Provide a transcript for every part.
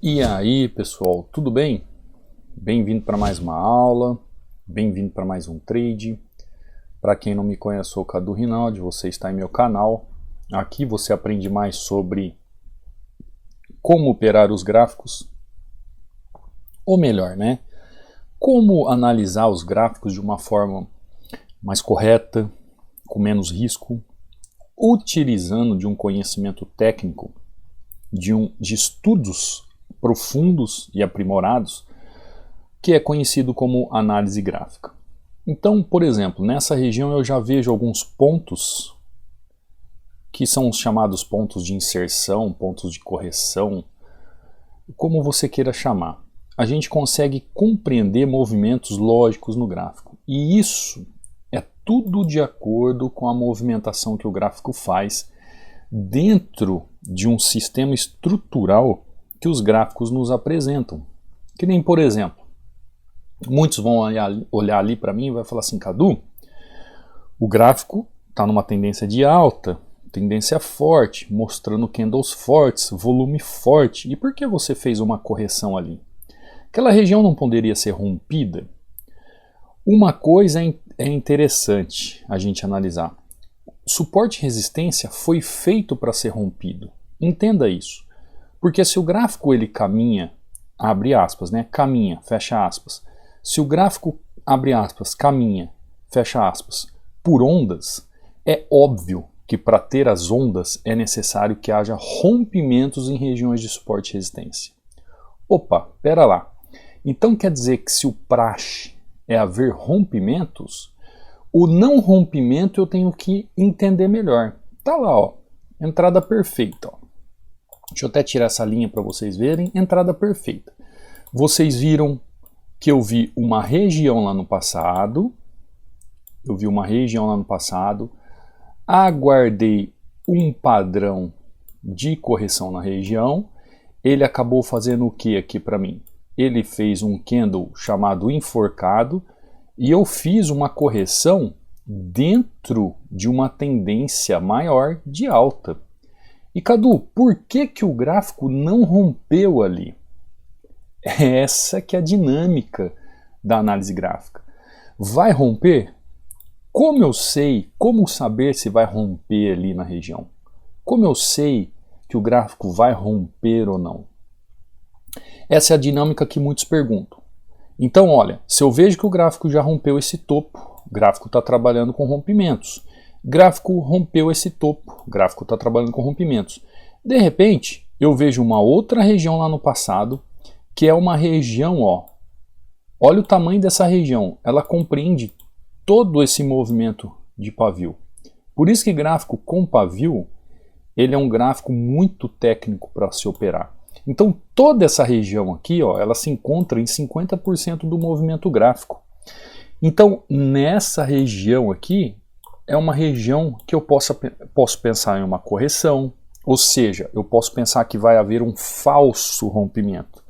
E aí, pessoal, tudo bem? Bem-vindo para mais uma aula, bem-vindo para mais um trade. Para quem não me conhece, eu sou o Cadu Rinaldi, você está em meu canal. Aqui você aprende mais sobre como operar os gráficos, ou melhor, né? Como analisar os gráficos de uma forma mais correta, com menos risco, utilizando de um conhecimento técnico, de estudos profundos e aprimorados, que é conhecido como análise gráfica. Então, por exemplo, nessa região eu já vejo alguns pontos que são os chamados pontos de inserção, pontos de correção, como você queira chamar. A gente consegue compreender movimentos lógicos no gráfico. E isso é tudo de acordo com a movimentação que o gráfico faz dentro de um sistema estrutural que os gráficos nos apresentam. Que nem, por exemplo, muitos vão olhar ali para mim e vai falar assim: Cadu, o gráfico está numa tendência de alta, tendência forte, mostrando candles fortes, volume forte. E por que você fez uma correção ali? Aquela região não poderia ser rompida? Uma coisa é interessante a gente analisar. Suporte e resistência foi feito para ser rompido. Entenda isso. Porque se o gráfico ele caminha, abre aspas, né? Caminha, fecha aspas. Se o gráfico, abre aspas, caminha, fecha aspas, por ondas, é óbvio que para ter as ondas é necessário que haja rompimentos em regiões de suporte e resistência. Opa, pera lá. Então quer dizer que se o praxe é haver rompimentos, o não rompimento eu tenho que entender melhor. Tá lá, ó, entrada perfeita. Ó. Deixa eu até tirar essa linha para vocês verem. Entrada perfeita. Vocês viram que eu vi uma região lá no passado. Aguardei um padrão de correção na região. Ele acabou fazendo o que aqui para mim? Ele fez um candle chamado enforcado. E eu fiz uma correção dentro de uma tendência maior de alta. E Cadu, por que que o gráfico não rompeu ali? Essa que é a dinâmica da análise gráfica. Vai romper? Como eu sei, como saber se vai romper ali na região? Como eu sei que o gráfico vai romper ou não? Essa é a dinâmica que muitos perguntam. Então, olha, se eu vejo que o gráfico já rompeu esse topo, o gráfico está trabalhando com rompimentos. Gráfico rompeu esse topo, o gráfico está trabalhando com rompimentos. De repente, eu vejo uma outra região lá no passado, que é uma região, ó. Olha o tamanho dessa região, ela compreende todo esse movimento de pavio. Por isso que gráfico com pavio, ele é um gráfico muito técnico para se operar. Então toda essa região aqui, ó, ela se encontra em 50% do movimento gráfico. Então nessa região aqui, é uma região que eu posso pensar em uma correção, ou seja, eu posso pensar que vai haver um falso rompimento.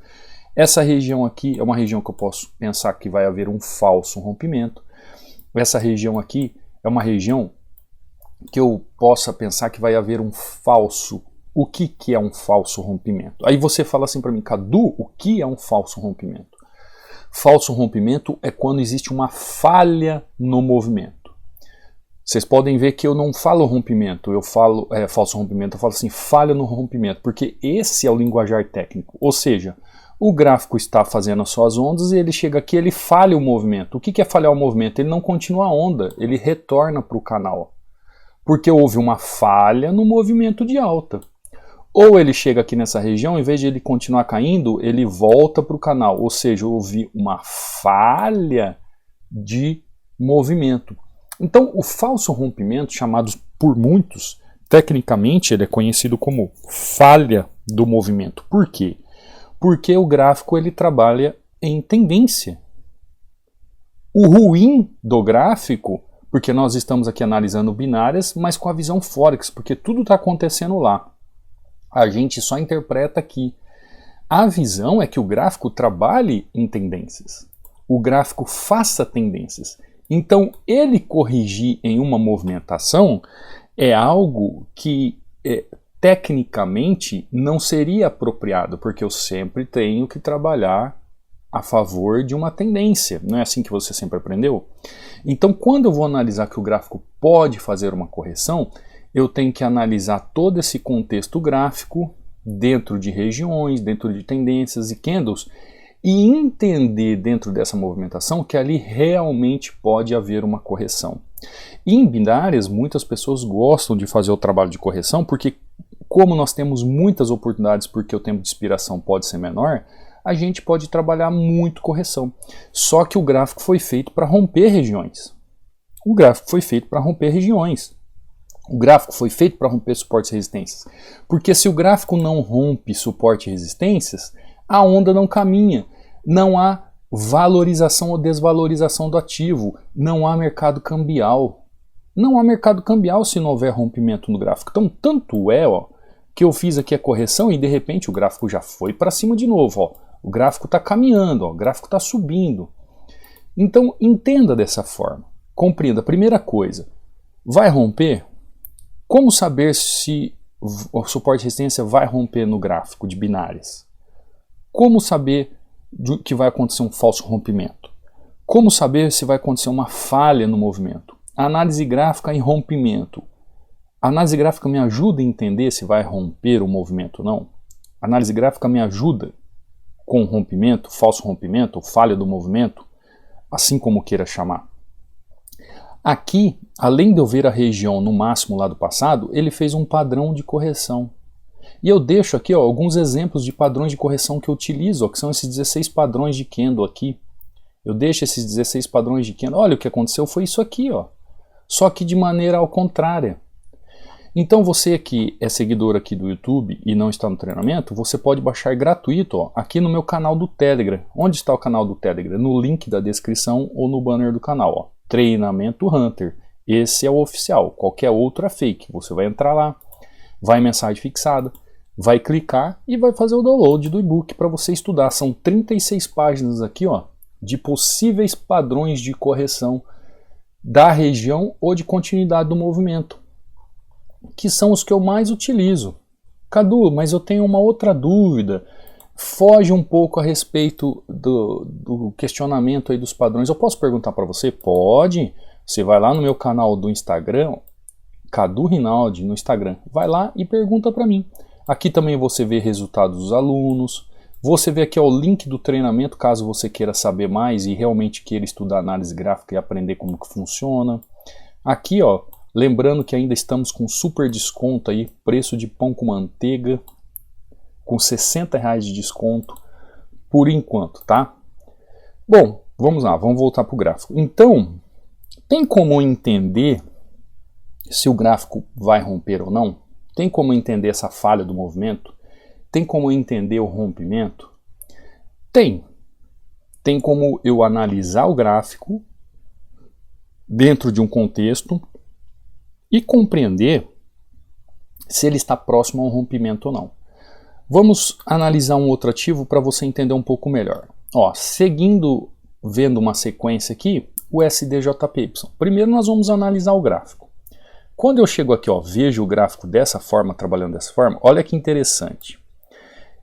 Essa região aqui é uma região que eu posso pensar que vai haver um falso rompimento. Essa região aqui é uma região que eu possa pensar que vai haver um falso. O que é um falso rompimento? Aí você fala assim para mim, Cadu, o que é um falso rompimento? Falso rompimento é quando existe uma falha no movimento. Vocês podem ver que eu não falo rompimento, eu falo falso rompimento, eu falo assim, falha no rompimento, porque esse é o linguajar técnico. Ou seja, o gráfico está fazendo as suas ondas e ele chega aqui, ele falha o movimento. O que é falhar o movimento? Ele não continua a onda, ele retorna para o canal. Porque houve uma falha no movimento de alta. Ou ele chega aqui nessa região, em vez de ele continuar caindo, ele volta para o canal. Ou seja, houve uma falha de movimento. Então, o falso rompimento, chamado por muitos, tecnicamente ele é conhecido como falha do movimento. Por quê? Porque o gráfico ele trabalha em tendência. O ruim do gráfico, porque nós estamos aqui analisando binárias, mas com a visão Forex, porque tudo está acontecendo lá. A gente só interpreta aqui. A visão é que o gráfico trabalhe em tendências. O gráfico faça tendências. Então, ele corrigir em uma movimentação é algo que tecnicamente não seria apropriado, porque eu sempre tenho que trabalhar a favor de uma tendência. Não é assim que você sempre aprendeu? Então, quando eu vou analisar que o gráfico pode fazer uma correção, eu tenho que analisar todo esse contexto gráfico dentro de regiões, dentro de tendências e candles, e entender dentro dessa movimentação que ali realmente pode haver uma correção. E em binárias, muitas pessoas gostam de fazer o trabalho de correção, porque como nós temos muitas oportunidades porque o tempo de expiração pode ser menor, a gente pode trabalhar muito correção. Só que o gráfico foi feito para romper regiões. O gráfico foi feito para romper regiões. O gráfico foi feito para romper suportes e resistências. Porque se o gráfico não rompe suporte e resistências, a onda não caminha. Não há valorização ou desvalorização do ativo. Não há mercado cambial. Não há mercado cambial se não houver rompimento no gráfico. Então, tanto é que eu fiz aqui a correção e de repente o gráfico já foi para cima de novo. Ó. O gráfico está caminhando, ó, o gráfico está subindo. Então, entenda dessa forma. Compreenda. Primeira coisa, vai romper? Como saber se o suporte e resistência vai romper no gráfico de binárias? Como saber que vai acontecer um falso rompimento? Como saber se vai acontecer uma falha no movimento? Análise gráfica em rompimento. A análise gráfica me ajuda a entender se vai romper o movimento ou não? A análise gráfica me ajuda com rompimento, falso rompimento, falha do movimento, assim como queira chamar. Aqui, além de eu ver a região no máximo lá do passado, ele fez um padrão de correção. E eu deixo aqui alguns exemplos de padrões de correção que eu utilizo, que são esses 16 padrões de candle aqui. Eu deixo esses 16 padrões de candle. Olha, o que aconteceu foi isso aqui, só que de maneira ao contrária. Então você que é seguidor aqui do YouTube e não está no treinamento, você pode baixar gratuito aqui no meu canal do Telegram. Onde está o canal do Telegram? No link da descrição ou no banner do canal. Treinamento Hunter. Esse é o oficial, qualquer outro é fake. Você vai entrar lá, vai em mensagem fixada, vai clicar e vai fazer o download do e-book para você estudar. São 36 páginas aqui de possíveis padrões de correção da região ou de continuidade do movimento, que são os que eu mais utilizo. Cadu, mas eu tenho uma outra dúvida. Foge um pouco a respeito do questionamento aí dos padrões. Eu posso perguntar para você? Pode. Você vai lá no meu canal do Instagram, Cadu Rinaldi no Instagram. Vai lá e pergunta para mim. Aqui também você vê resultados dos alunos. Você vê aqui o link do treinamento, caso você queira saber mais e realmente queira estudar análise gráfica e aprender como que funciona. Aqui, lembrando que ainda estamos com super desconto aí, preço de pão com manteiga, com R$60 de desconto por enquanto, tá? Bom, vamos lá, vamos voltar para o gráfico. Então, tem como entender se o gráfico vai romper ou não? Tem como entender essa falha do movimento? Tem como entender o rompimento? Tem. Tem como eu analisar o gráfico dentro de um contexto e compreender se ele está próximo a um rompimento ou não. Vamos analisar um outro ativo para você entender um pouco melhor. Seguindo, vendo uma sequência aqui, o SDJPY. Primeiro nós vamos analisar o gráfico. Quando eu chego aqui, vejo o gráfico dessa forma, trabalhando dessa forma, olha que interessante.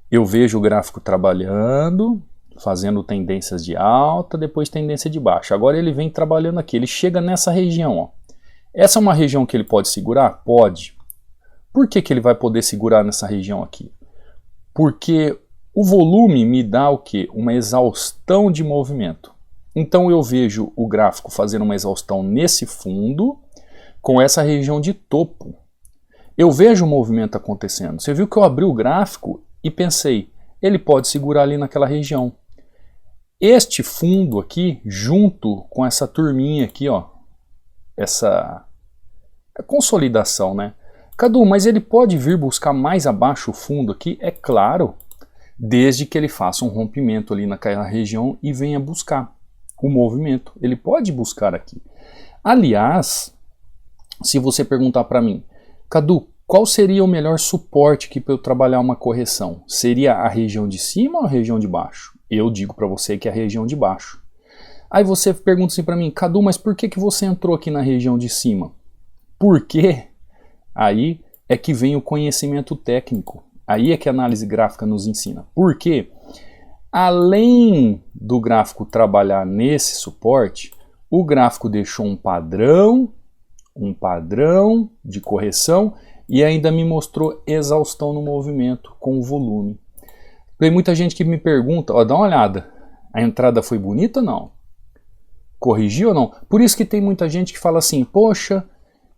Eu vejo o gráfico trabalhando, fazendo tendências de alta, depois tendência de baixa. Agora ele vem trabalhando aqui, ele chega nessa região. Essa é uma região que ele pode segurar? Pode. Por que ele vai poder segurar nessa região aqui? Porque o volume me dá o quê? Uma exaustão de movimento. Então eu vejo o gráfico fazendo uma exaustão nesse fundo, com essa região de topo. Eu vejo o movimento acontecendo. Você viu que eu abri o gráfico e pensei, ele pode segurar ali naquela região. Este fundo aqui, junto com essa turminha aqui, essa consolidação, né? Cadu, mas ele pode vir buscar mais abaixo o fundo aqui? É claro, desde que ele faça um rompimento ali naquela região e venha buscar o movimento. Ele pode buscar aqui. Aliás, se você perguntar para mim, Cadu, qual seria o melhor suporte aqui para eu trabalhar uma correção? Seria a região de cima ou a região de baixo? Eu digo para você que é a região de baixo. Aí você pergunta assim para mim, Cadu, mas por que você entrou aqui na região de cima? Por quê? Aí é que vem o conhecimento técnico. Aí é que a análise gráfica nos ensina. Por quê? Além do gráfico trabalhar nesse suporte, o gráfico deixou um padrão de correção e ainda me mostrou exaustão no movimento com o volume. Tem muita gente que me pergunta, ó, dá uma olhada, a entrada foi bonita ou não? Corrigiu ou não? Por isso que tem muita gente que fala assim, poxa,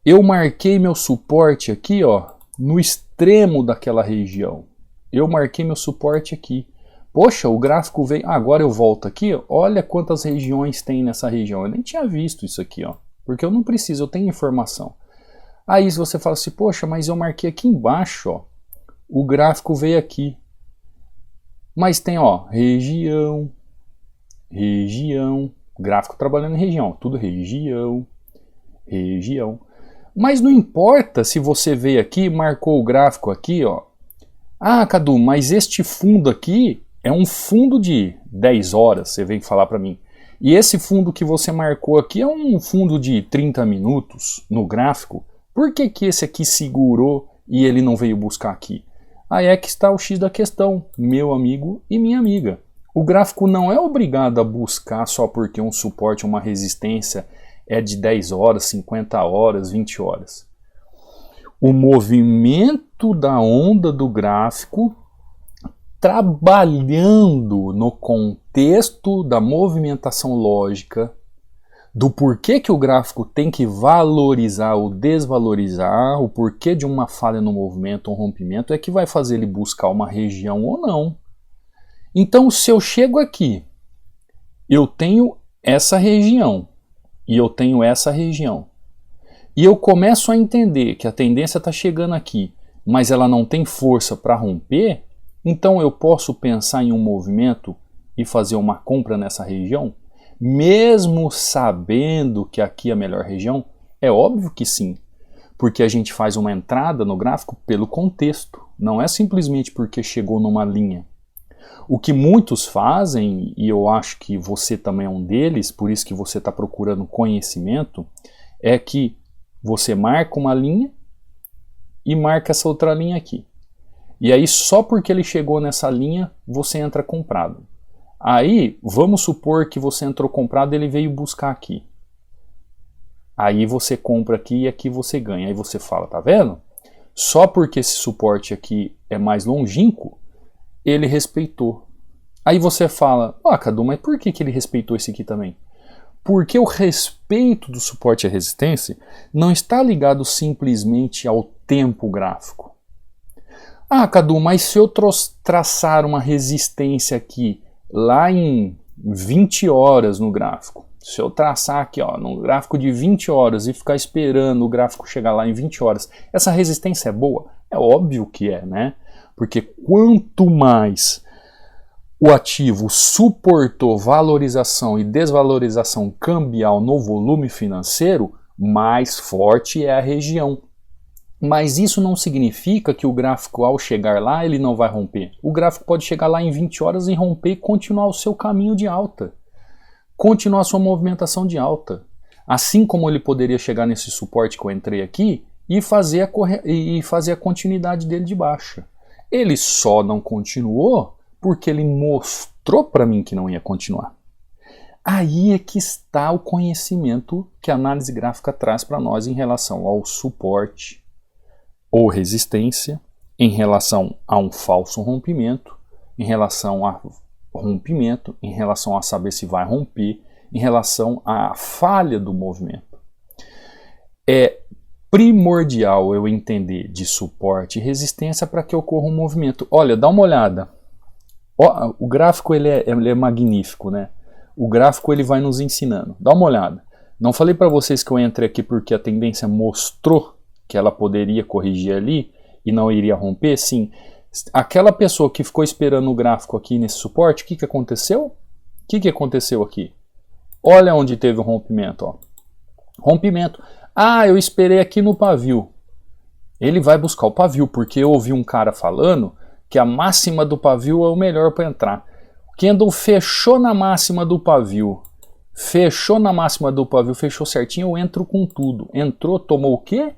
eu marquei meu suporte aqui, ó, no extremo daquela região. Eu marquei meu suporte aqui. Poxa, o gráfico veio... agora eu volto aqui, ó, olha quantas regiões tem nessa região. Eu nem tinha visto isso aqui, ó, porque eu não preciso, eu tenho informação. Aí se você fala assim, poxa, mas eu marquei aqui embaixo, ó, o gráfico veio aqui. Mas tem, ó, região, gráfico trabalhando em região, tudo região. Mas não importa se você veio aqui, marcou o gráfico aqui, ó. Ah, Cadu, mas este fundo aqui é um fundo de 10 horas, você vem falar para mim. E esse fundo que você marcou aqui é um fundo de 30 minutos no gráfico. Por que que esse aqui segurou e ele não veio buscar aqui? Aí é que está o X da questão, meu amigo e minha amiga. O gráfico não é obrigado a buscar só porque um suporte, uma resistência é de 10 horas, 50 horas, 20 horas. O movimento da onda do gráfico, trabalhando no contexto da movimentação lógica, do porquê que o gráfico tem que valorizar ou desvalorizar, o porquê de uma falha no movimento ou rompimento, é que vai fazer ele buscar uma região ou não. Então, se eu chego aqui, eu tenho essa região, e eu tenho essa região, e eu começo a entender que a tendência está chegando aqui, mas ela não tem força para romper, então eu posso pensar em um movimento e fazer uma compra nessa região? Mesmo sabendo que aqui é a melhor região? É óbvio que sim, porque a gente faz uma entrada no gráfico pelo contexto, não é simplesmente porque chegou numa linha. O que muitos fazem, e eu acho que você também é um deles, por isso que você está procurando conhecimento, é que você marca uma linha e marca essa outra linha aqui. E aí só porque ele chegou nessa linha, você entra comprado. Aí, vamos supor que você entrou comprado e ele veio buscar aqui. Aí você compra aqui e aqui você ganha. Aí você fala, tá vendo? Só porque esse suporte aqui é mais longínquo, ele respeitou. Aí você fala, ah, Cadu, mas por que ele respeitou esse aqui também? Porque o respeito do suporte à resistência não está ligado simplesmente ao tempo gráfico. Ah, Cadu, mas se eu traçar uma resistência aqui lá em 20 horas no gráfico, se eu traçar aqui ó, no gráfico de 20 horas e ficar esperando o gráfico chegar lá em 20 horas, essa resistência é boa? É óbvio que é, né? Porque quanto mais o ativo suportou valorização e desvalorização cambial no volume financeiro, mais forte é a região. Mas isso não significa que o gráfico, ao chegar lá, ele não vai romper. O gráfico pode chegar lá em 20 horas e romper e continuar o seu caminho de alta. Continuar a sua movimentação de alta. Assim como ele poderia chegar nesse suporte que eu entrei aqui e fazer a continuidade dele de baixa. Ele só não continuou porque ele mostrou para mim que não ia continuar. Aí é que está o conhecimento que a análise gráfica traz para nós em relação ao suporte ou resistência, em relação a um falso rompimento, em relação a rompimento, em relação a saber se vai romper, em relação à falha do movimento. É primordial eu entender de suporte e resistência para que ocorra um movimento. Olha, dá uma olhada. O gráfico ele é magnífico, né? O gráfico ele vai nos ensinando. Dá uma olhada. Não falei para vocês que eu entrei aqui porque a tendência mostrou que ela poderia corrigir ali e não iria romper? Sim. Aquela pessoa que ficou esperando o gráfico aqui nesse suporte, o que aconteceu? O que aconteceu aqui? Olha onde teve o rompimento. Ó. Rompimento. Ah, eu esperei aqui no pavio. Ele vai buscar o pavio, porque eu ouvi um cara falando que a máxima do pavio é o melhor para entrar. O candle fechou na máxima do pavio. Fechou na máxima do pavio, fechou certinho, eu entro com tudo. Entrou, tomou o quê?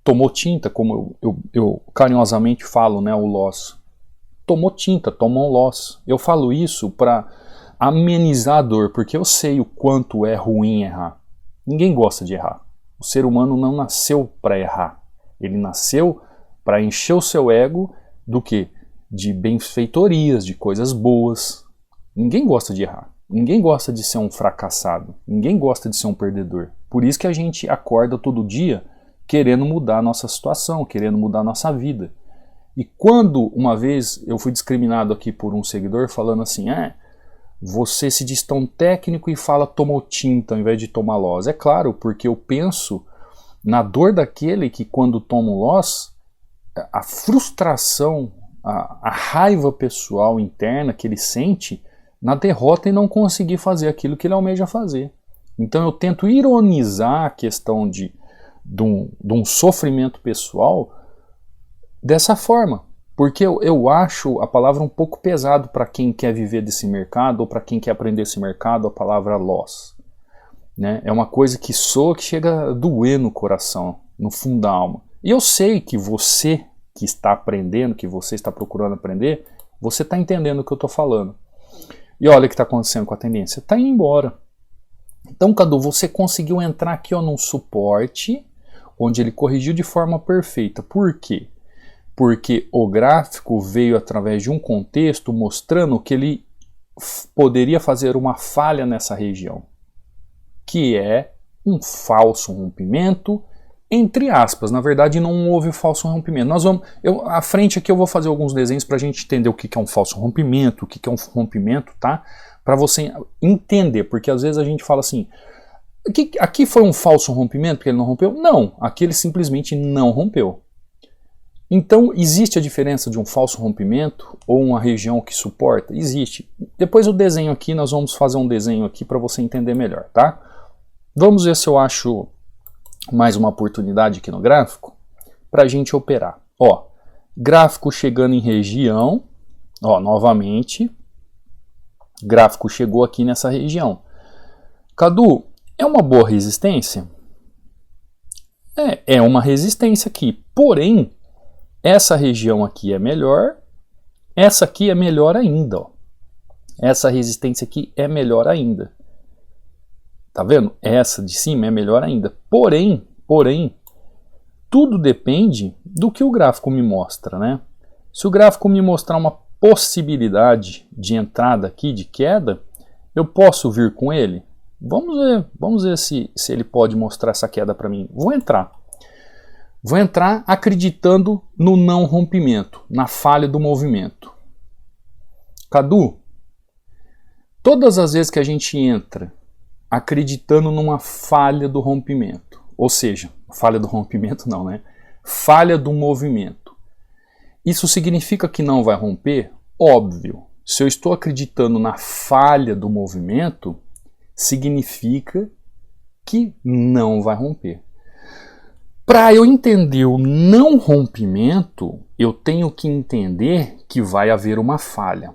tomou tinta, como eu carinhosamente falo, né, o loss. Tomou tinta, tomou um loss. Eu falo isso para amenizar a dor, porque eu sei o quanto é ruim errar. Ninguém gosta de errar. O ser humano não nasceu para errar. Ele nasceu para encher o seu ego do quê? De benfeitorias, de coisas boas. Ninguém gosta de errar. Ninguém gosta de ser um fracassado. Ninguém gosta de ser um perdedor. Por isso que a gente acorda todo dia querendo mudar a nossa situação, querendo mudar a nossa vida. E quando uma vez eu fui discriminado aqui por um seguidor falando assim, você se diz tão técnico e fala tomou tinta ao invés de tomar loss. É claro, porque eu penso na dor daquele que quando toma um loss, a frustração, a raiva pessoal interna que ele sente na derrota e não conseguir fazer aquilo que ele almeja fazer. Então eu tento ironizar a questão de um sofrimento pessoal dessa forma, porque eu acho a palavra um pouco pesado para quem quer viver desse mercado ou para quem quer aprender esse mercado, a palavra loss. Né? É uma coisa que soa, que chega a doer no coração, no fundo da alma. E eu sei que você que está aprendendo, que você está procurando aprender, você está entendendo o que eu estou falando. E olha o que está acontecendo com a tendência, está indo embora. Então, Cadu, você conseguiu entrar aqui num suporte onde ele corrigiu de forma perfeita. Por quê? Porque o gráfico veio através de um contexto mostrando que ele poderia fazer uma falha nessa região, que é um falso rompimento, entre aspas. Na verdade não houve falso rompimento. À frente aqui eu vou fazer alguns desenhos para a gente entender o que é um falso rompimento, o que é um rompimento, tá? Para você entender, porque às vezes a gente fala assim, aqui foi um falso rompimento porque ele não rompeu? Não, aqui ele simplesmente não rompeu. Então, existe a diferença de um falso rompimento ou uma região que suporta? Existe. Depois eu desenho aqui, nós vamos fazer um desenho aqui para você entender melhor, tá? Vamos ver se eu acho mais uma oportunidade aqui no gráfico para a gente operar. Ó, gráfico chegando em região, ó, novamente, gráfico chegou aqui nessa região. Cadu, é uma boa resistência? É uma resistência aqui, porém, essa região aqui é melhor, essa aqui é melhor ainda. Ó. Essa resistência aqui é melhor ainda. Tá vendo? Essa de cima é melhor ainda. Porém, tudo depende do que o gráfico me mostra, né? Se o gráfico me mostrar uma possibilidade de entrada aqui, de queda, eu posso vir com ele? Vamos ver se ele pode mostrar essa queda para mim. Vou entrar acreditando no não rompimento, na falha do movimento. Cadu, todas as vezes que a gente entra acreditando numa falha do rompimento, ou seja, falha do rompimento não, né? Falha do movimento. Isso significa que não vai romper? Óbvio. Se eu estou acreditando na falha do movimento, significa que não vai romper. Para eu entender o não rompimento, eu tenho que entender que vai haver uma falha.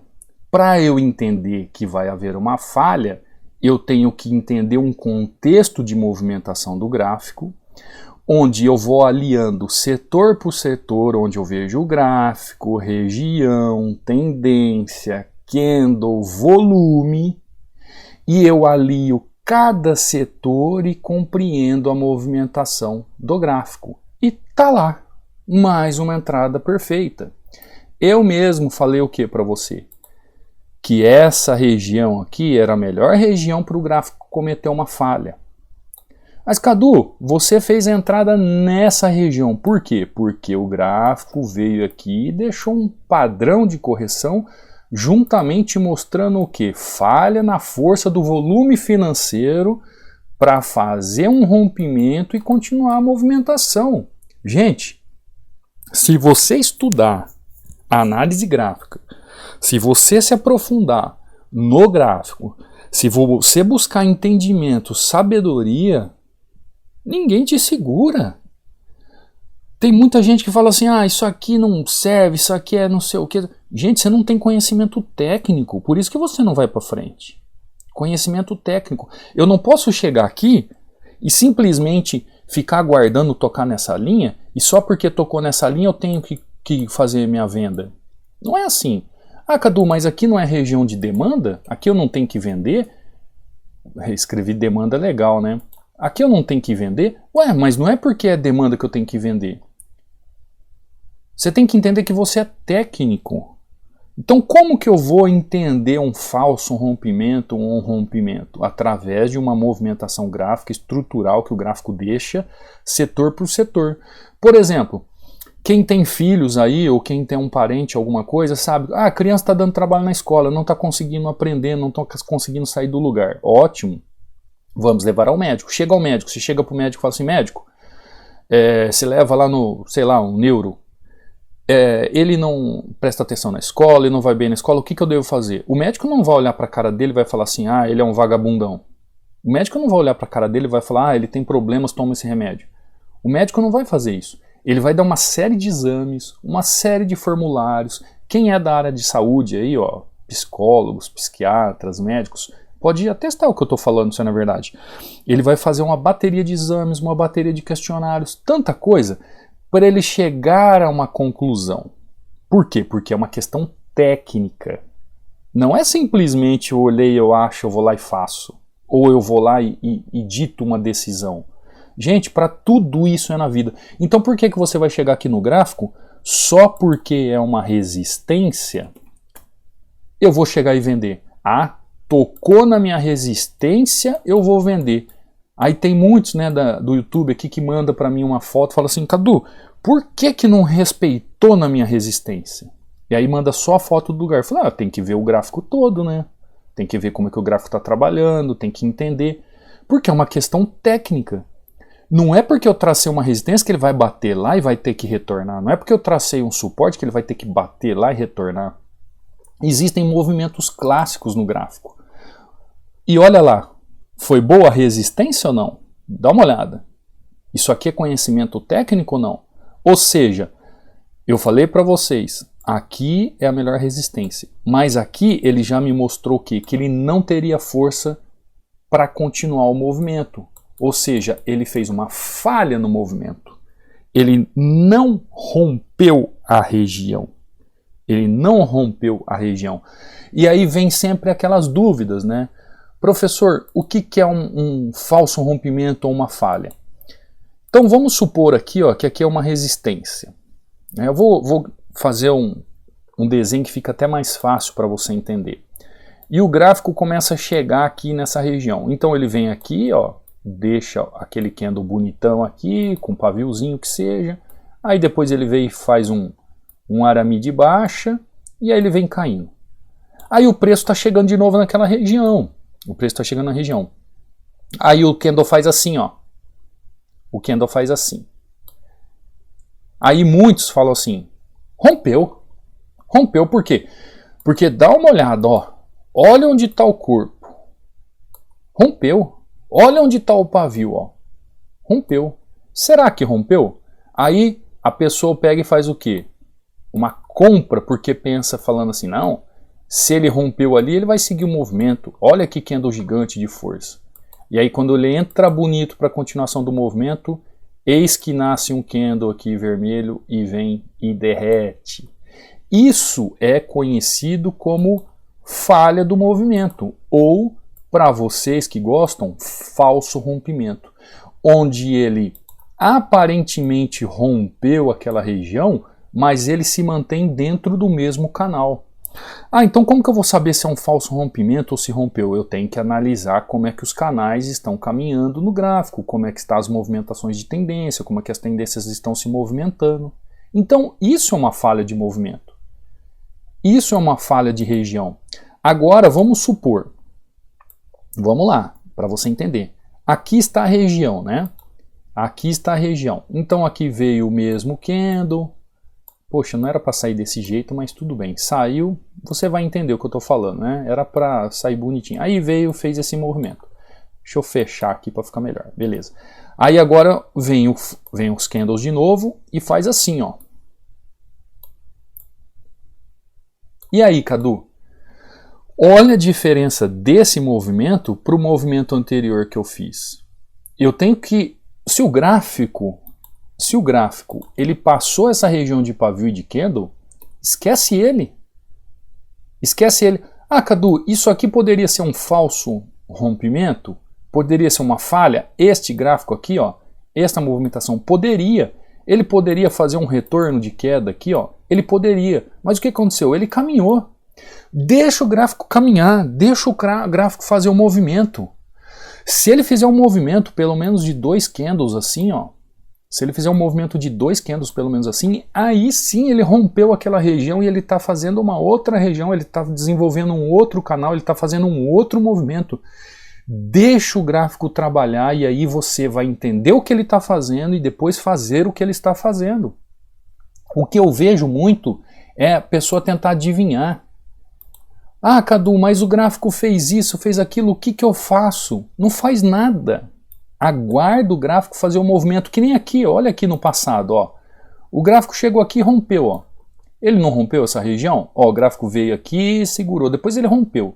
Para eu entender que vai haver uma falha, eu tenho que entender um contexto de movimentação do gráfico, onde eu vou aliando setor por setor, onde eu vejo o gráfico, região, tendência, candle, volume, e eu alio cada setor e compreendo a movimentação do gráfico. E tá lá, mais uma entrada perfeita. Eu mesmo falei o que para você? Que essa região aqui era a melhor região para o gráfico cometer uma falha. Mas Cadu, você fez a entrada nessa região. Por quê? Porque o gráfico veio aqui e deixou um padrão de correção juntamente mostrando o que? Falha na força do volume financeiro para fazer um rompimento e continuar a movimentação. Gente, se você estudar a análise gráfica, se você se aprofundar no gráfico, se você buscar entendimento, sabedoria, ninguém te segura. Tem muita gente que fala assim, isso aqui não serve, isso aqui é não sei o que. Gente, você não tem conhecimento técnico, por isso que você não vai para frente. Conhecimento técnico. Eu não posso chegar aqui e simplesmente ficar aguardando tocar nessa linha e só porque tocou nessa linha eu tenho que fazer minha venda. Não é assim. Ah, Cadu, mas aqui não é região de demanda? Aqui eu não tenho que vender? Escrevi demanda legal, né? Aqui eu não tenho que vender? Ué, mas não é porque é demanda que eu tenho que vender. Você tem que entender que você é técnico. Então como que eu vou entender um falso rompimento ou um rompimento? Através de uma movimentação gráfica estrutural que o gráfico deixa setor por setor. Por exemplo, quem tem filhos aí ou quem tem um parente, alguma coisa, sabe, a criança está dando trabalho na escola, não está conseguindo aprender, não está conseguindo sair do lugar. Ótimo, vamos levar ao médico. Chega ao médico, você chega para o médico e fala assim, médico, se leva lá no, sei lá, um neuro, ele não presta atenção na escola, ele não vai bem na escola, o que eu devo fazer? O médico não vai olhar para a cara dele e vai falar assim, ah, ele é um vagabundão. O médico não vai olhar para a cara dele e vai falar, ah, ele tem problemas, toma esse remédio. O médico não vai fazer isso. Ele vai dar uma série de exames, uma série de formulários. Quem é da área de saúde aí, ó, psicólogos, psiquiatras, médicos, pode atestar o que eu estou falando, se é na verdade. Ele vai fazer uma bateria de exames, uma bateria de questionários, tanta coisa, para ele chegar a uma conclusão. Por quê? Porque é uma questão técnica. Não é simplesmente eu olhei, eu acho, eu vou lá e faço. Ou eu vou lá e dito uma decisão. Gente, para tudo isso é na vida. Então por que você vai chegar aqui no gráfico? Só porque é uma resistência, eu vou chegar e vender. Ah, tocou na minha resistência, eu vou vender. Aí tem muitos, né, do YouTube aqui que manda para mim uma foto e fala assim, Cadu, por que não respeitou na minha resistência? E aí manda só a foto do lugar. Fala, tem que ver o gráfico todo, né? Tem que ver como é que o gráfico está trabalhando, tem que entender. Porque é uma questão técnica. Não é porque eu tracei uma resistência que ele vai bater lá e vai ter que retornar. Não é porque eu tracei um suporte que ele vai ter que bater lá e retornar. Existem movimentos clássicos no gráfico. E olha lá, foi boa a resistência ou não? Dá uma olhada. Isso aqui é conhecimento técnico ou não? Ou seja, eu falei para vocês, aqui é a melhor resistência. Mas aqui ele já me mostrou que ele não teria força para continuar o movimento. Ou seja, ele fez uma falha no movimento. Ele não rompeu a região. Ele não rompeu a região. E aí vem sempre aquelas dúvidas, né? Professor, o que é um falso rompimento ou uma falha? Então vamos supor aqui, ó, que aqui é uma resistência. Eu vou fazer um desenho que fica até mais fácil para você entender. E o gráfico começa a chegar aqui nessa região. Então ele vem aqui, ó, deixa aquele candle bonitão aqui, com paviozinho que seja. Aí depois ele vem e faz um arame de baixa, e aí ele vem caindo. Aí o preço está chegando de novo naquela região. O preço está chegando na região. Aí o candle faz assim, ó. O candle faz assim. Aí muitos falam assim, rompeu. Rompeu por quê? Porque dá uma olhada, ó. Olha onde está o corpo. Rompeu. Olha onde está o pavio, ó. Rompeu. Será que rompeu? Aí a pessoa pega e faz o quê? Uma compra, porque pensa falando assim, não, se ele rompeu ali, ele vai seguir o movimento. Olha que candle gigante de força. E aí quando ele entra bonito para a continuação do movimento, eis que nasce um candle aqui vermelho e vem e derrete. Isso é conhecido como falha do movimento, ou, para vocês que gostam, falso rompimento, onde ele aparentemente rompeu aquela região, mas ele se mantém dentro do mesmo canal. Ah, então como que eu vou saber se é um falso rompimento ou se rompeu? Eu tenho que analisar como é que os canais estão caminhando no gráfico, como é que estão as movimentações de tendência, como é que as tendências estão se movimentando. Então isso é uma falha de movimento. Isso é uma falha de região. Agora vamos supor, vamos lá, para você entender. Aqui está a região, né? Aqui está a região. Então aqui veio o mesmo candle. Poxa, não era para sair desse jeito, mas tudo bem. Saiu, você vai entender o que eu estou falando, né? Era para sair bonitinho. Aí veio, fez esse movimento. Deixa eu fechar aqui para ficar melhor. Beleza. Aí agora vem os candles de novo e faz assim, ó. E aí, Cadu? Olha a diferença desse movimento para o movimento anterior que eu fiz. Eu tenho que se o gráfico ele passou essa região de pavio e de candle, esquece ele. Esquece ele. Ah, Cadu, isso aqui poderia ser um falso rompimento? Poderia ser uma falha? Este gráfico aqui, ó, esta movimentação poderia. Ele poderia fazer um retorno de queda aqui, ó. Ele poderia. Mas o que aconteceu? Ele caminhou. Deixa o gráfico caminhar. Deixa o gráfico fazer o movimento. Se ele fizer um movimento pelo menos de 2 candles assim, ó. Se ele fizer um movimento de 2 candles pelo menos assim, aí sim ele rompeu aquela região e ele está fazendo uma outra região, ele está desenvolvendo um outro canal, ele está fazendo um outro movimento. Deixa o gráfico trabalhar e aí você vai entender o que ele está fazendo e depois fazer o que ele está fazendo. O que eu vejo muito é a pessoa tentar adivinhar. Ah, Cadu, mas o gráfico fez isso, fez aquilo, o que eu faço? Não faz nada. Aguarda o gráfico fazer o movimento, que nem aqui, olha aqui no passado, ó. O gráfico chegou aqui e rompeu, ó. Ele não rompeu essa região? Ó, o gráfico veio aqui e segurou, depois ele rompeu.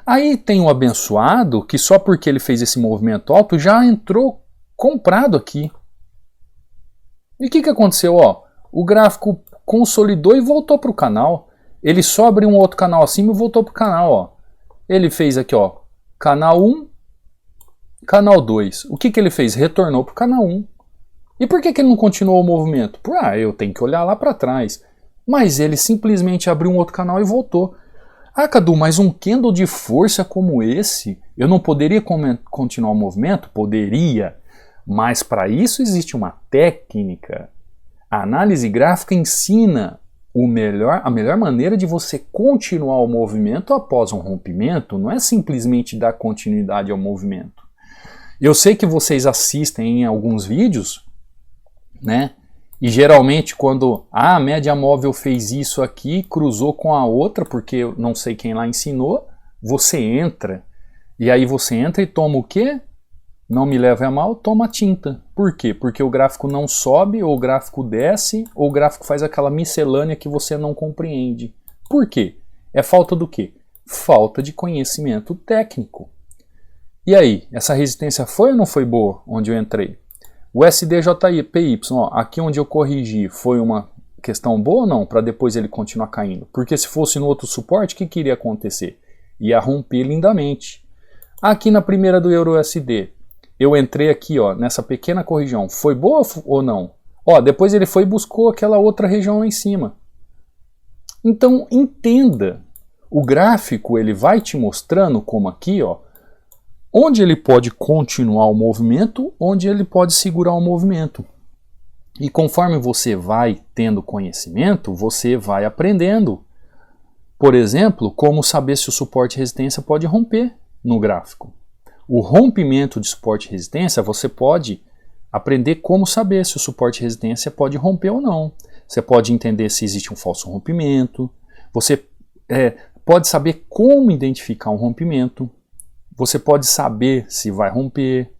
Aí tem o abençoado que só porque ele fez esse movimento alto já entrou comprado aqui. E o que aconteceu? Ó, o gráfico consolidou e voltou para o canal. Ele só abriu um outro canal acima e voltou para o canal. Ó. Ele fez aqui, ó, canal 1, canal 2. O que ele fez? Retornou para o canal 1. E por que ele não continuou o movimento? Eu tenho que olhar lá para trás. Mas ele simplesmente abriu um outro canal e voltou. Ah, Cadu, mas um candle de força como esse, eu não poderia continuar o movimento? Poderia, mas para isso existe uma técnica. A análise gráfica ensina a melhor maneira de você continuar o movimento após um rompimento não é simplesmente dar continuidade ao movimento. Eu sei que vocês assistem em alguns vídeos, né? E geralmente quando a média móvel fez isso aqui, cruzou com a outra, porque eu não sei quem lá ensinou, você entra. E aí você entra e toma o quê? Não me leve a mal, toma tinta. Por quê? Porque o gráfico não sobe, ou o gráfico desce, ou o gráfico faz aquela miscelânea que você não compreende. Por quê? É falta do quê? Falta de conhecimento técnico. E aí, essa resistência foi ou não foi boa onde eu entrei? O SDJPY, ó, aqui onde eu corrigi, foi uma questão boa ou não? Para depois ele continuar caindo. Porque se fosse no outro suporte, o que iria acontecer? Ia romper lindamente. Aqui na primeira do EURUSD, eu entrei aqui, ó, nessa pequena correção. Foi boa ou não? Ó, depois ele foi e buscou aquela outra região lá em cima. Então, entenda. O gráfico ele vai te mostrando como aqui, ó, onde ele pode continuar o movimento, onde ele pode segurar o movimento. E conforme você vai tendo conhecimento, você vai aprendendo. Por exemplo, como saber se o suporte e resistência pode romper no gráfico. O rompimento de suporte e resistência, você pode aprender como saber se o suporte e resistência pode romper ou não. Você pode entender se existe um falso rompimento. Você pode saber como identificar um rompimento. Você pode saber se vai romper.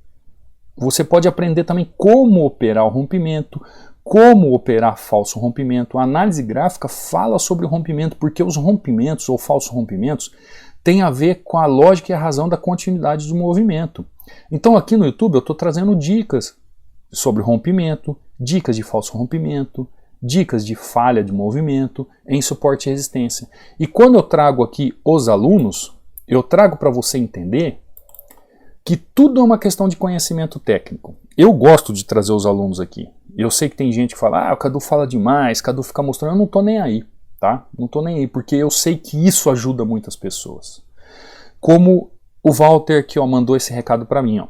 Você pode aprender também como operar o rompimento, como operar falso rompimento. A análise gráfica fala sobre o rompimento, porque os rompimentos ou falsos rompimentos têm a ver com a lógica e a razão da continuidade do movimento. Então aqui no YouTube eu estou trazendo dicas sobre rompimento, dicas de falso rompimento, dicas de falha de movimento em suporte e resistência. E quando eu trago aqui os alunos, eu trago para você entender que tudo é uma questão de conhecimento técnico. Eu gosto de trazer os alunos aqui. Eu sei que tem gente que fala, o Cadu fala demais, Cadu fica mostrando, eu não tô nem aí, tá? Não tô nem aí, porque eu sei que isso ajuda muitas pessoas. Como o Walter aqui, ó, mandou esse recado para mim, ó.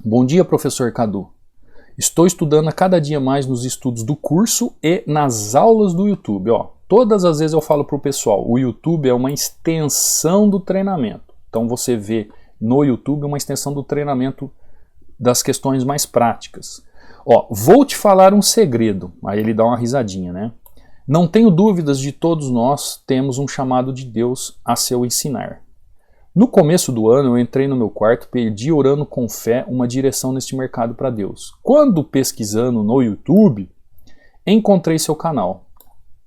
Bom dia, professor Cadu. Estou estudando a cada dia mais nos estudos do curso e nas aulas do YouTube, ó. Todas as vezes eu falo para o pessoal, o YouTube é uma extensão do treinamento. Então você vê no YouTube uma extensão do treinamento das questões mais práticas. Ó, vou te falar um segredo. Aí ele dá uma risadinha, né? Não tenho dúvidas de todos nós temos um chamado de Deus a seu ensinar. No começo do ano eu entrei no meu quarto, pedi orando com fé uma direção neste mercado para Deus. Quando pesquisando no YouTube, encontrei seu canal.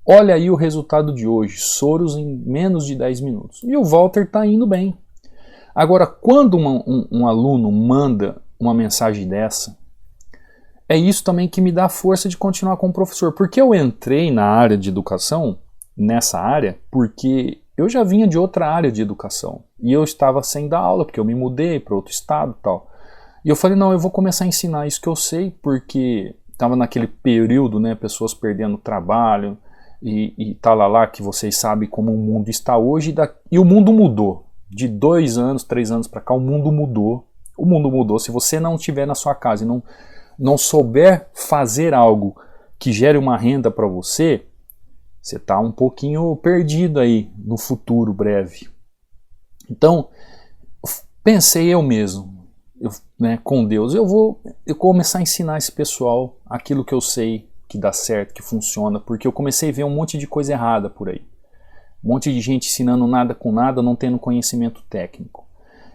Olha aí o resultado de hoje, Soros em menos de 10 minutos. E o Walter está indo bem. Agora, quando um aluno manda uma mensagem dessa, é isso também que me dá força de continuar como professor. Porque eu entrei na área de educação, nessa área, porque eu já vinha de outra área de educação. E eu estava sem dar aula, porque eu me mudei para outro estado e tal. E eu falei, não, eu vou começar a ensinar isso que eu sei, porque estava naquele período, né, pessoas perdendo trabalho, e tal lá, que vocês sabem como o mundo está hoje, e o mundo mudou. De 2 anos, 3 anos para cá, o mundo mudou. O mundo mudou. Se você não estiver na sua casa e não souber fazer algo que gere uma renda para você, você está um pouquinho perdido aí no futuro breve. Então, pensei eu mesmo, né, com Deus, eu vou começar a ensinar esse pessoal aquilo que eu sei que dá certo, que funciona, porque eu comecei a ver um monte de coisa errada por aí. Um monte de gente ensinando nada com nada, não tendo conhecimento técnico.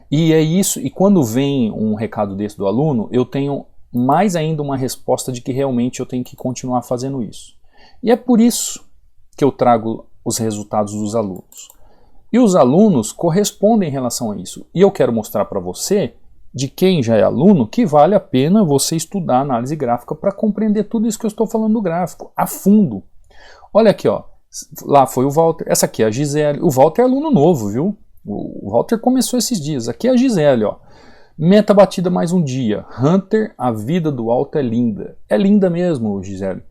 E é isso, e quando vem um recado desse do aluno, eu tenho mais ainda uma resposta de que realmente eu tenho que continuar fazendo isso. E é por isso que eu trago os resultados dos alunos. E os alunos correspondem em relação a isso. E eu quero mostrar para você, de quem já é aluno, que vale a pena você estudar análise gráfica para compreender tudo isso que eu estou falando do gráfico, a fundo. Olha aqui, ó. Lá foi o Walter, essa aqui é a Gisele. O Walter é aluno novo, viu? O Walter começou esses dias. Aqui é a Gisele, ó. Meta batida mais um dia. Hunter, a vida do alto é linda. É linda mesmo, Gisele.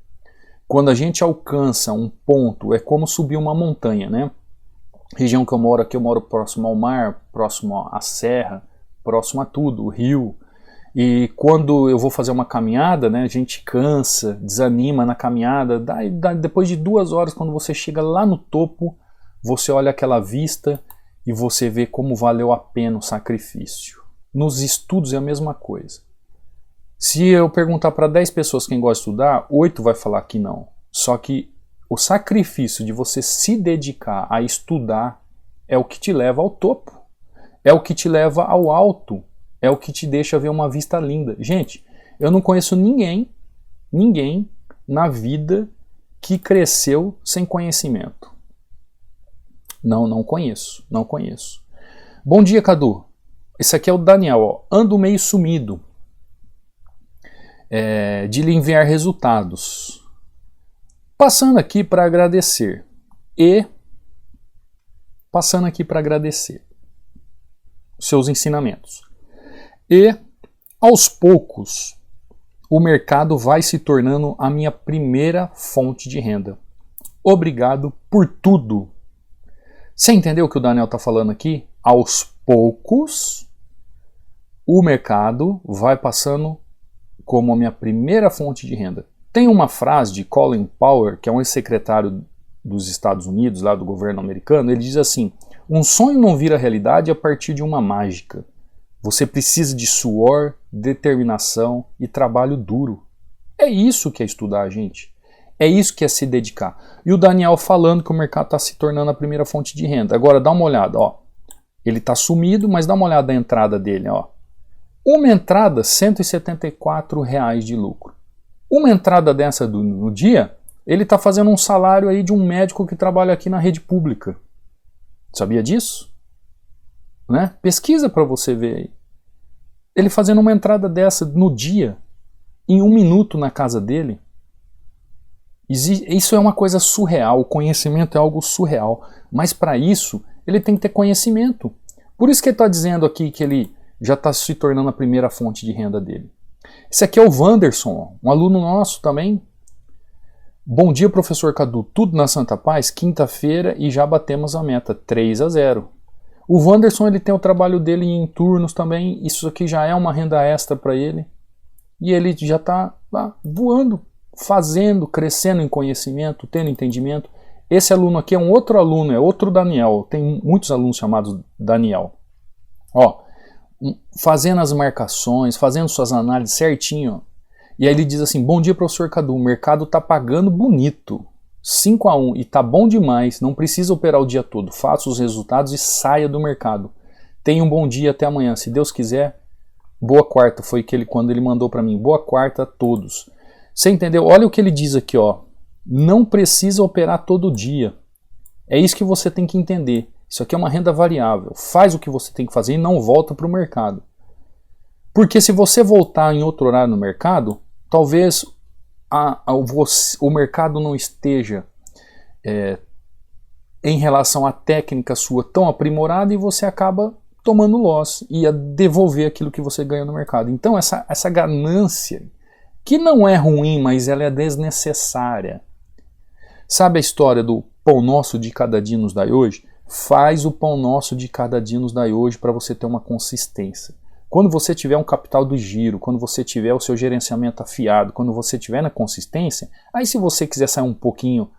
Quando a gente alcança um ponto, é como subir uma montanha, né? Região que eu moro aqui, eu moro próximo ao mar, próximo à serra, próximo a tudo, o rio. E quando eu vou fazer uma caminhada, né, a gente cansa, desanima na caminhada. Depois de 2 horas, quando você chega lá no topo, você olha aquela vista e você vê como valeu a pena o sacrifício. Nos estudos é a mesma coisa. Se eu perguntar para 10 pessoas quem gosta de estudar, 8 vai falar que não. Só que o sacrifício de você se dedicar a estudar é o que te leva ao topo. É o que te leva ao alto. É o que te deixa ver uma vista linda. Gente, eu não conheço ninguém na vida que cresceu sem conhecimento. Não conheço. Bom dia, Cadu. Esse aqui é o Daniel, ó. Ando meio sumido. De lhe enviar resultados. Passando aqui para agradecer. Seus ensinamentos. E, aos poucos, o mercado vai se tornando a minha primeira fonte de renda. Obrigado por tudo. Você entendeu o que o Daniel está falando aqui? Aos poucos, o mercado vai passando como a minha primeira fonte de renda. Tem uma frase de Colin Powell, que é um ex-secretário dos Estados Unidos, lá do governo americano, ele diz assim: um sonho não vira realidade a partir de uma mágica. Você precisa de suor, determinação e trabalho duro. É isso que é estudar, gente. É isso que é se dedicar. E o Daniel falando que o mercado está se tornando a primeira fonte de renda. Agora dá uma olhada, ó. Ele está sumido, mas dá uma olhada na entrada dele, ó. Uma entrada, R$ 174 de lucro. Uma entrada dessa no dia, ele está fazendo um salário aí de um médico que trabalha aqui na rede pública. Sabia disso? Né? Pesquisa para você ver aí. Ele fazendo uma entrada dessa no dia, em 1 minuto na casa dele. Isso é uma coisa surreal, o conhecimento é algo surreal. Mas para isso, ele tem que ter conhecimento. Por isso que ele está dizendo aqui que ele já está se tornando a primeira fonte de renda dele. Esse aqui é o Wanderson, um aluno nosso também. Bom dia, professor Cadu. Tudo na Santa Paz? Quinta-feira e já batemos a meta, 3-0. O Wanderson, ele tem o trabalho dele em turnos também. Isso aqui já é uma renda extra para ele. E ele já está lá voando, fazendo, crescendo em conhecimento, tendo entendimento. Esse aluno aqui é um outro aluno, é outro Daniel. Tem muitos alunos chamados Daniel. Ó, fazendo as marcações, fazendo suas análises certinho. E aí ele diz assim: bom dia, professor Cadu, o mercado está pagando bonito. 5-1 e tá bom demais, não precisa operar o dia todo, faça os resultados e saia do mercado. Tenha um bom dia, até amanhã, se Deus quiser. Boa quarta, foi quando ele mandou para mim, boa quarta a todos. Você entendeu? Olha o que ele diz aqui, ó. Não precisa operar todo dia. É isso que você tem que entender. Isso aqui é uma renda variável. Faz o que você tem que fazer e não volta para o mercado. Porque se você voltar em outro horário no mercado, talvez o mercado não esteja em relação à técnica sua tão aprimorada e você acaba tomando loss e a devolver aquilo que você ganha no mercado. Então essa ganância, que não é ruim, mas ela é desnecessária. Sabe a história do pão nosso de cada dia nos dai hoje? Faz o pão nosso de cada dia nos dai hoje para você ter uma consistência. Quando você tiver um capital do giro, quando você tiver o seu gerenciamento afiado, quando você tiver na consistência, aí se você quiser sair um pouquinho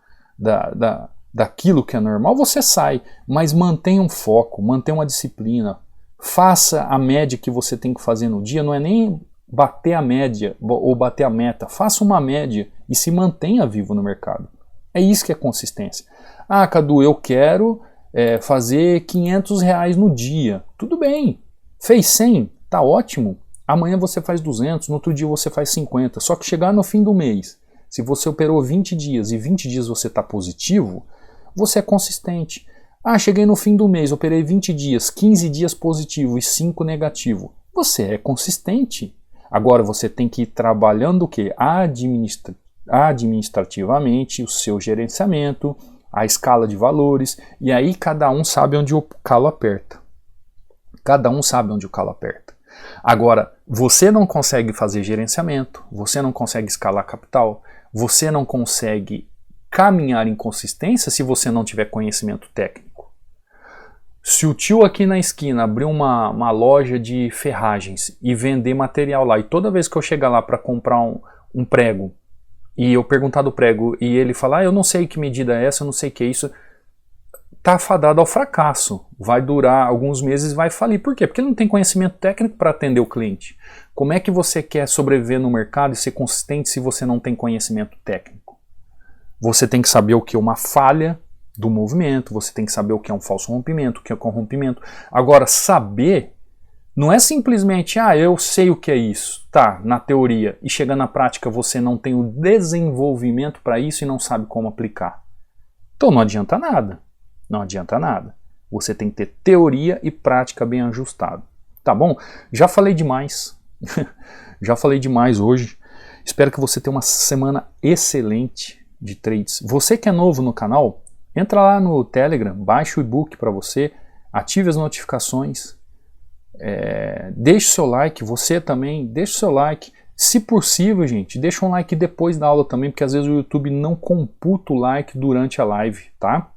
daquilo que é normal, você sai, mas mantenha um foco, mantenha uma disciplina, faça a média que você tem que fazer no dia, não é nem bater a média ou bater a meta, faça uma média e se mantenha vivo no mercado. É isso que é consistência. Ah, Cadu, eu quero fazer R$500 no dia. Tudo bem, fez 100, tá ótimo. Amanhã você faz 200, no outro dia você faz 50. Só que chegar no fim do mês, se você operou 20 dias e 20 dias você está positivo, você é consistente. Ah, cheguei no fim do mês, operei 20 dias, 15 dias positivo e 5 negativo. Você é consistente. Agora você tem que ir trabalhando o quê? Administrativamente, o seu gerenciamento, a escala de valores, e aí cada um sabe onde o calo aperta. Cada um sabe onde o calo aperta. Agora, você não consegue fazer gerenciamento, você não consegue escalar capital, você não consegue caminhar em consistência se você não tiver conhecimento técnico. Se o tio aqui na esquina abrir uma loja de ferragens e vender material lá, e toda vez que eu chegar lá para comprar um prego, e eu perguntar do prego, e ele falar, eu não sei que medida é essa, eu não sei o que é isso, tá fadado ao fracasso. Vai durar alguns meses e vai falir. Por quê? Porque ele não tem conhecimento técnico para atender o cliente. Como é que você quer sobreviver no mercado e ser consistente se você não tem conhecimento técnico? Você tem que saber o que é uma falha do movimento, você tem que saber o que é um falso rompimento, o que é um corrompimento. Agora, saber não é simplesmente, eu sei o que é isso, tá, na teoria, e chega na prática você não tem o desenvolvimento para isso e não sabe como aplicar. Então não adianta nada. Não adianta nada. Você tem que ter teoria e prática bem ajustado. Tá bom? Já falei demais. Já falei demais hoje. Espero que você tenha uma semana excelente de trades. Você que é novo no canal, entra lá no Telegram, baixa o e-book para você, ative as notificações, deixe o seu like, você também, deixe o seu like. Se possível, gente, deixa um like depois da aula também, porque às vezes o YouTube não computa o like durante a live, tá?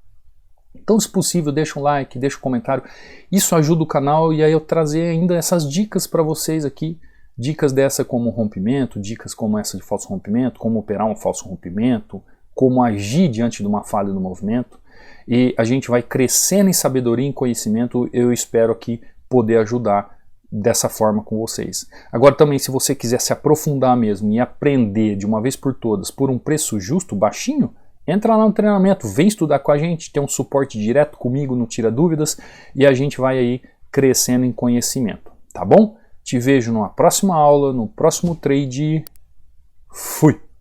Então, se possível, deixa um like, deixa um comentário. Isso ajuda o canal e aí eu trazer ainda essas dicas para vocês aqui. Dicas dessa como rompimento, dicas como essa de falso rompimento, como operar um falso rompimento, como agir diante de uma falha no movimento. E a gente vai crescendo em sabedoria e em conhecimento. Eu espero aqui poder ajudar dessa forma com vocês. Agora também, se você quiser se aprofundar mesmo e aprender de uma vez por todas por um preço justo, baixinho, entra lá no treinamento, vem estudar com a gente, tem um suporte direto comigo no Tira Dúvidas e a gente vai aí crescendo em conhecimento, tá bom? Te vejo numa próxima aula, no próximo trade. Fui!